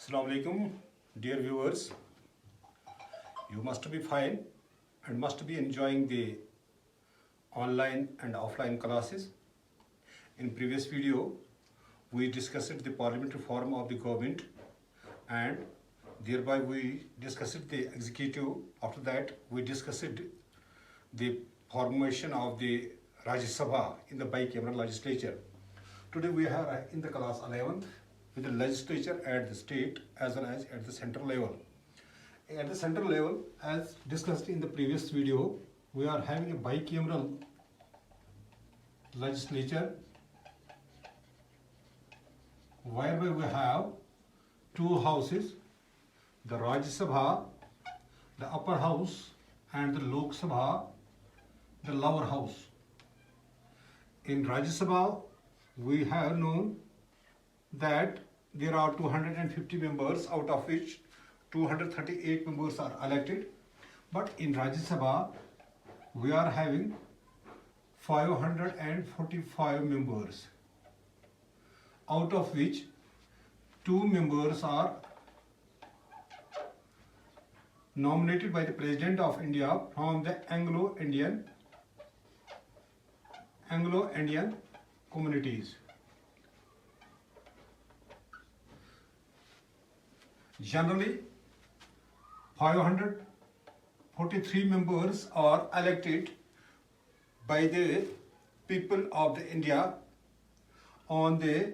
Assalamu alaikum, dear viewers. You must be fine and must be enjoying the online and offline classes. In previous video, we discussed the parliamentary form of the government and thereby we discussed the executive. After that, we discussed the formation of the Rajya Sabha in the bicameral legislature. Today we are in the class 11th with the legislature at the state as well as at the central level. At the central level, as discussed in the previous video, we are having a bicameral legislature whereby we have two houses, the Rajya Sabha, the upper house, and the Lok Sabha, the lower house. In Rajya Sabha, we have known that there are 250 members, out of which 238 members are elected. But in Rajya Sabha, we are having 545 members, out of which 2 members are nominated by the President of India from the Anglo-Indian communities. Generally, 543 members are elected by the people of the India on the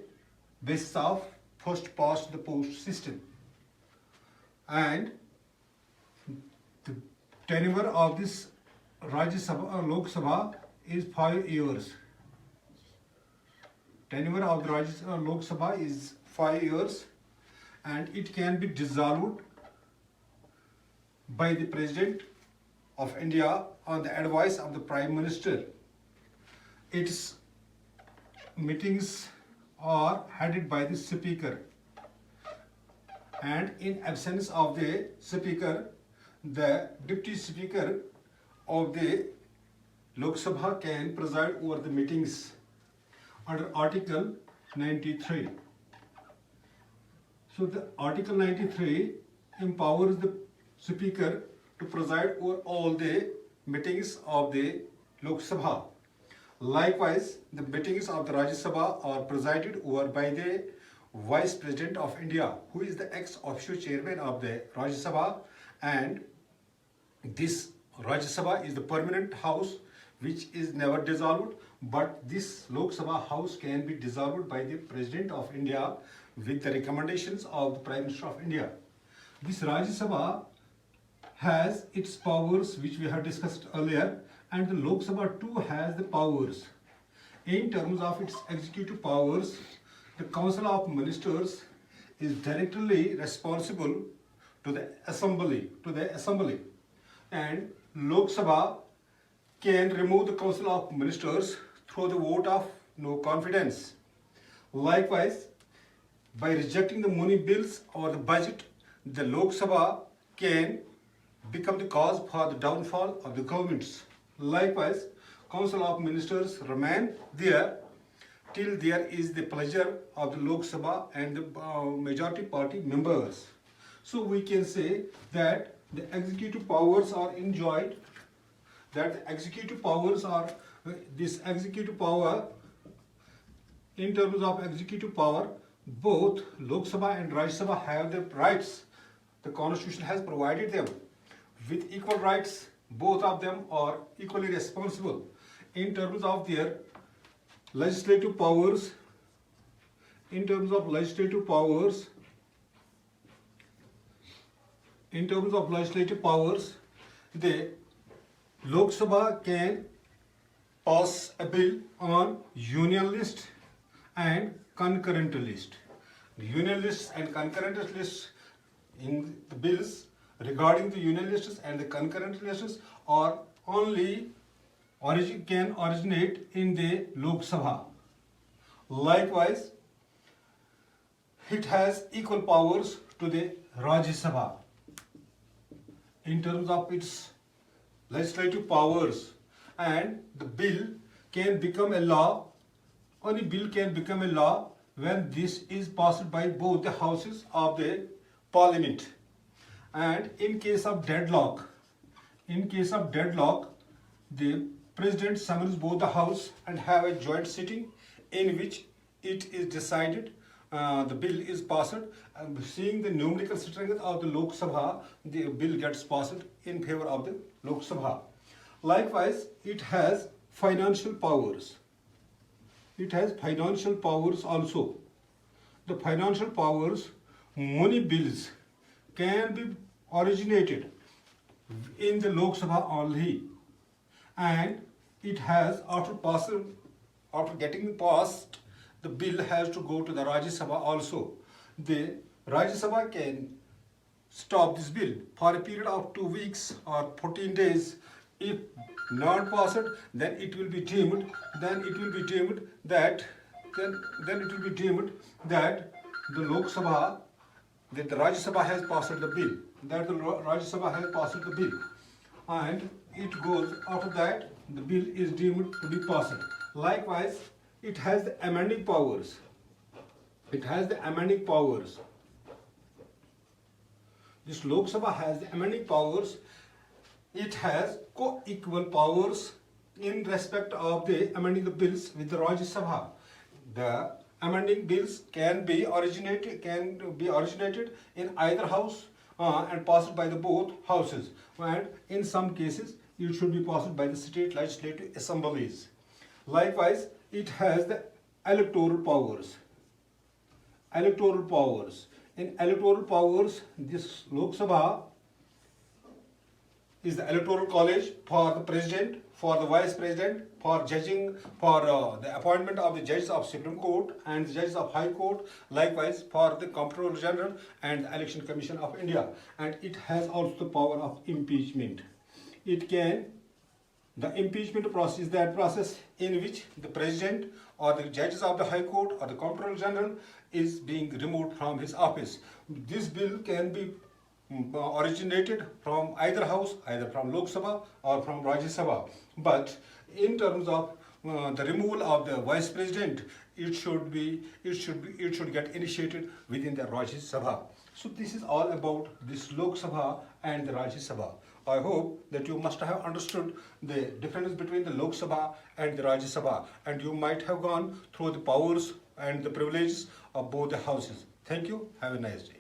basis of first past the post system, and the tenure of this Rajya Sabha Lok Sabha is 5 years. Tenure of the Rajya Lok Sabha is 5 years, and it can be dissolved by the President of India on the advice of the Prime Minister. Its meetings are headed by the Speaker, and in absence of the Speaker, the Deputy Speaker of the Lok Sabha can preside over the meetings under Article 93. So the Article 93 empowers the Speaker to preside over all the meetings of the Lok Sabha. Likewise, the meetings of the Rajya Sabha are presided over by the Vice President of India, who is the ex-officio chairman of the Rajya Sabha, and this Rajya Sabha is the permanent house which is never dissolved, but this Lok Sabha house can be dissolved by the President of India with the recommendations of the Prime Minister of India. This Rajya Sabha has its powers which we have discussed earlier, and the Lok Sabha too has the powers. In terms of its executive powers, the Council of Ministers is directly responsible to the Assembly, and Lok Sabha can remove the Council of Ministers through the vote of no confidence. Likewise, by rejecting the money bills or the budget, the Lok Sabha can become the cause for the downfall of the governments. Likewise, Council of Ministers remain there till there is the pleasure of the Lok Sabha and the majority party members. So we can say that the executive powers are enjoyed, that the executive powers are, this executive power, in terms of executive power, both Lok Sabha and Rajya Sabha have the rights. The Constitution has provided them with equal rights. Both of them are equally responsible in terms of their legislative powers. In terms of legislative powers, the Lok Sabha can pass a bill on union list and concurrent list. The union lists and concurrent lists, in the bills regarding the union lists and the concurrent lists are only can originate in the Lok Sabha. Likewise, it has equal powers to the Rajya Sabha in terms of its legislative powers, and the bill can become a law. Only bill can become a law when this is passed by both the houses of the parliament. And in case of deadlock, the president summons both the house and have a joint sitting in which it is decided the bill is passed. Seeing the numerical strength of the Lok Sabha, the bill gets passed in favor of the Lok Sabha. Likewise, it has financial powers. It has financial powers also. The financial powers, money bills can be originated in the Lok Sabha only, and it has after getting passed, the bill has to go to the Rajya Sabha also. The Rajya Sabha can stop this bill for a period of 2 weeks or 14 days. If not passed, then it will be deemed that the Lok Sabha, that the Rajya Sabha has passed the bill. And it goes after that, the bill is deemed to be passed. Likewise, it has the amending powers. This Lok Sabha has the amending powers. It has co-equal powers in respect of the amending the bills with the Rajya Sabha. The amending bills can be originated in either house and passed by the both houses. And in some cases, it should be passed by the state legislative assemblies. Likewise, it has the electoral powers. In electoral powers, this Lok Sabha is the electoral college for the president, for the vice president, for judging, for the appointment of the judges of Supreme Court and the judges of High Court, likewise for the Comptroller General and the Election Commission of India. And it has also the power of impeachment. The impeachment process is that process in which the president or the judges of the High Court or the Comptroller General is being removed from his office. This bill can be originated from either house, either from Lok Sabha or from Rajya Sabha. But in terms of the removal of the vice president, it should get initiated within the Rajya Sabha. So this is all about this Lok Sabha and the Rajya Sabha. I hope that you must have understood the difference between the Lok Sabha and the Rajya Sabha, and you might have gone through the powers and the privileges of both the houses. Thank you. Have a nice day.